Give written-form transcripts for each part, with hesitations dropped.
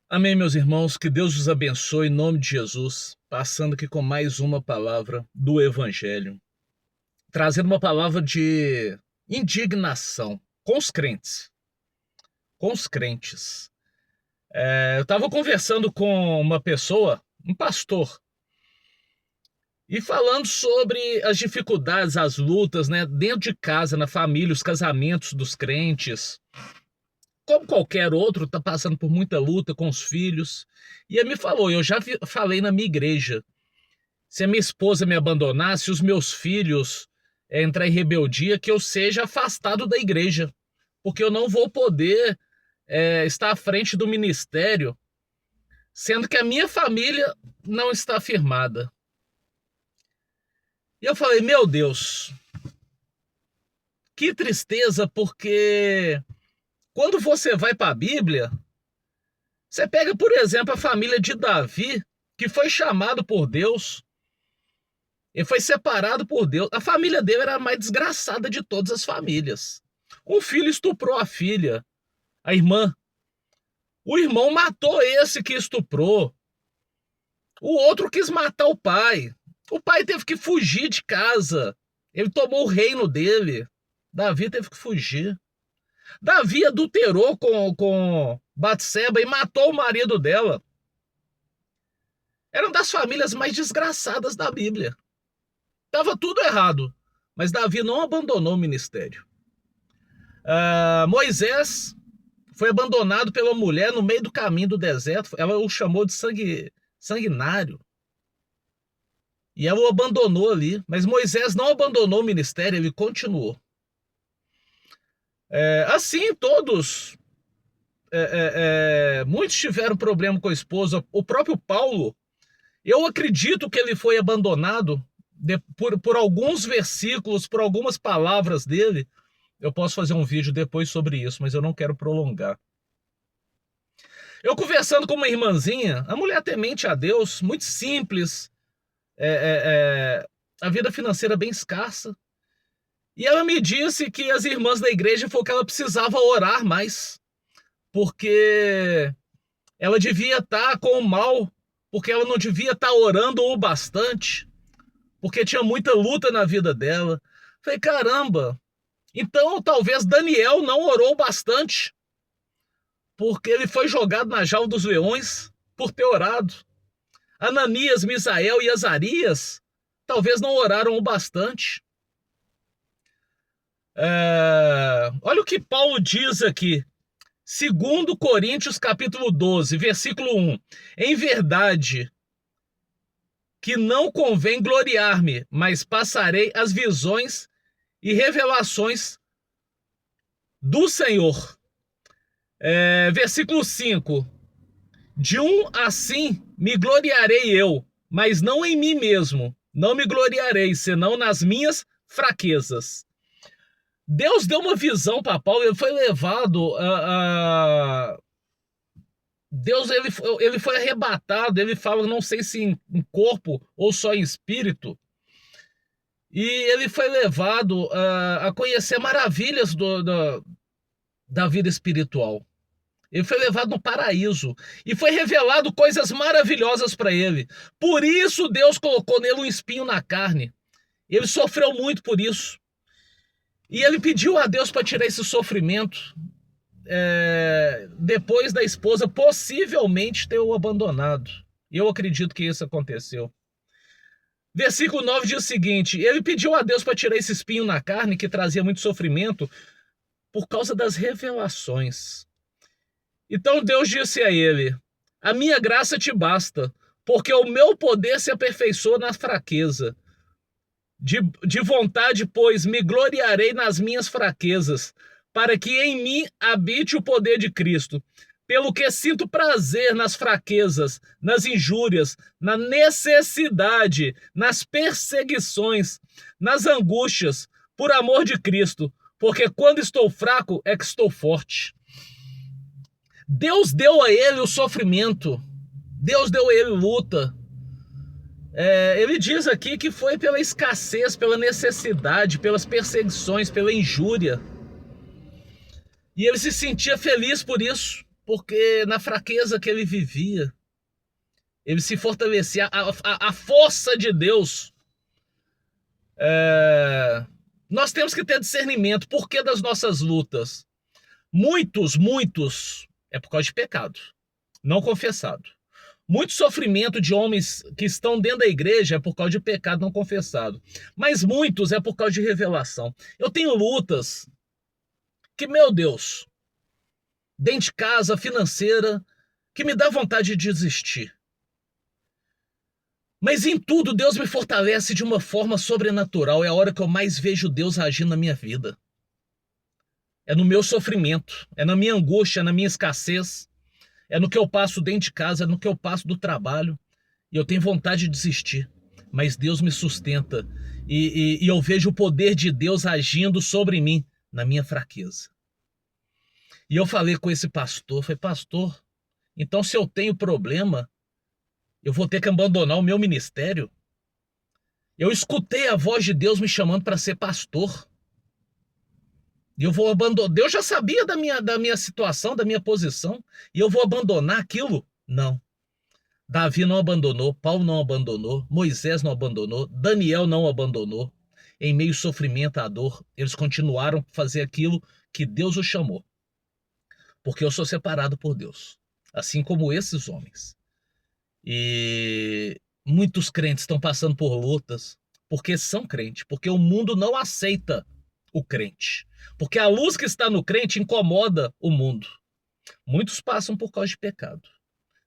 Amém, meus irmãos, que Deus os abençoe em nome de Jesus, passando aqui com mais uma palavra do Evangelho, trazendo uma palavra de indignação com os crentes, com os crentes. Eu estava conversando com uma pessoa, um pastor, e falando sobre as dificuldades, as lutas, né, dentro de casa, na família, os casamentos dos crentes, como qualquer outro, está passando por muita luta com os filhos. E ele me falou, eu já falei na minha igreja, se a minha esposa me abandonar, se os meus filhos entrar em rebeldia, que eu seja afastado da igreja, porque eu não vou poder estar à frente do ministério, sendo que a minha família não está firmada. E eu falei, meu Deus, que tristeza, porque quando você vai para a Bíblia, você pega, por exemplo, a família de Davi, que foi chamado por Deus, ele foi separado por Deus. A família dele era a mais desgraçada de todas as famílias. Um filho estuprou a filha, a irmã. O irmão matou esse que estuprou. O outro quis matar o pai. O pai teve que fugir de casa. Ele tomou o reino dele. Davi teve que fugir. Davi adulterou com Batseba e matou o marido dela. Era uma das famílias mais desgraçadas da Bíblia. Estava tudo errado, mas Davi não abandonou o ministério. Moisés foi abandonado pela mulher no meio do caminho do deserto. Ela o chamou de sanguinário. E ela o abandonou ali. Mas Moisés não abandonou o ministério, ele continuou. Assim, todos... muitos tiveram problema com a esposa. O próprio Paulo, eu acredito que ele foi abandonado por alguns versículos, por algumas palavras dele. Eu posso fazer um vídeo depois sobre isso, mas eu não quero prolongar. Eu conversando com uma irmãzinha, a mulher temente a Deus, muito simples, a vida financeira bem escassa. E ela me disse que as irmãs da igreja falaram que ela precisava orar mais, porque ela devia estar com o mal, porque ela não devia estar orando o bastante, porque tinha muita luta na vida dela. Falei, caramba, então talvez Daniel não orou bastante, porque ele foi jogado na jaula dos leões por ter orado. Ananias, Misael e Azarias talvez não oraram o bastante. Olha o que Paulo diz aqui. 2 Coríntios capítulo 12, versículo 1. Em verdade que não convém gloriar-me, mas passarei as visões e revelações do Senhor. Versículo 5. De um assim me gloriarei eu, mas não em mim mesmo. Não me gloriarei, senão nas minhas fraquezas. Deus deu uma visão para Paulo, ele foi levado Deus, ele foi arrebatado, ele fala, não sei se em corpo ou só em espírito, e ele foi levado a conhecer maravilhas da vida espiritual. Ele foi levado no paraíso e foi revelado coisas maravilhosas para ele. Por isso Deus colocou nele um espinho na carne. Ele sofreu muito por isso. E ele pediu a Deus para tirar esse sofrimento depois da esposa possivelmente ter o abandonado. E eu acredito que isso aconteceu. Versículo 9 diz o seguinte: ele pediu a Deus para tirar esse espinho na carne que trazia muito sofrimento por causa das revelações. Então Deus disse a ele: a minha graça te basta, porque o meu poder se aperfeiçoa na fraqueza. De vontade, pois, me gloriarei nas minhas fraquezas, para que em mim habite o poder de Cristo. Pelo que sinto prazer nas fraquezas, nas injúrias, na necessidade, nas perseguições, nas angústias, por amor de Cristo, porque quando estou fraco é que estou forte. Deus deu a ele o sofrimento, Deus deu a ele luta. Ele diz aqui que foi pela escassez, pela necessidade, pelas perseguições, pela injúria. E ele se sentia feliz por isso. porque na fraqueza que ele vivia, ele se fortalecia. A força de Deus. Nós temos que ter discernimento. Por que das nossas lutas? Muitos, é por causa de pecado, não confessado. Muito sofrimento de homens que estão dentro da igreja é por causa de pecado não confessado. Mas muitos é por causa de revelação. Eu tenho lutas que, meu Deus, dentro de casa, financeira, que me dá vontade de desistir. Mas em tudo Deus me fortalece de uma forma sobrenatural. É a hora que eu mais vejo Deus agindo na minha vida. É no meu sofrimento, é na minha angústia, é na minha escassez, é no que eu passo dentro de casa, é no que eu passo do trabalho. E eu tenho vontade de desistir. Mas Deus me sustenta. E eu vejo o poder de Deus agindo sobre mim na minha fraqueza. E eu falei com esse pastor, falei, pastor, então se eu tenho problema, eu vou ter que abandonar o meu ministério? Eu escutei a voz de Deus me chamando para ser pastor. E eu vou abandonar. Deus já sabia da minha situação, da minha posição. E eu vou abandonar aquilo? Não. Davi não abandonou, Paulo não abandonou, Moisés não abandonou, Daniel não abandonou. Em meio ao sofrimento, à dor, eles continuaram a fazer aquilo que Deus os chamou. Porque eu sou separado por Deus. Assim como esses homens. E muitos crentes estão passando por lutas porque são crentes, porque o mundo não aceita o crente. Porque a luz que está no crente incomoda o mundo. Muitos passam por causa de pecado.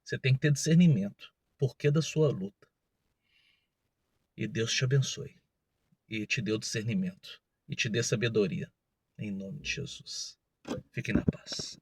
Você tem que ter discernimento. Por que da sua luta? E Deus te abençoe. E te dê o discernimento. E te dê sabedoria. Em nome de Jesus. Fiquem na paz.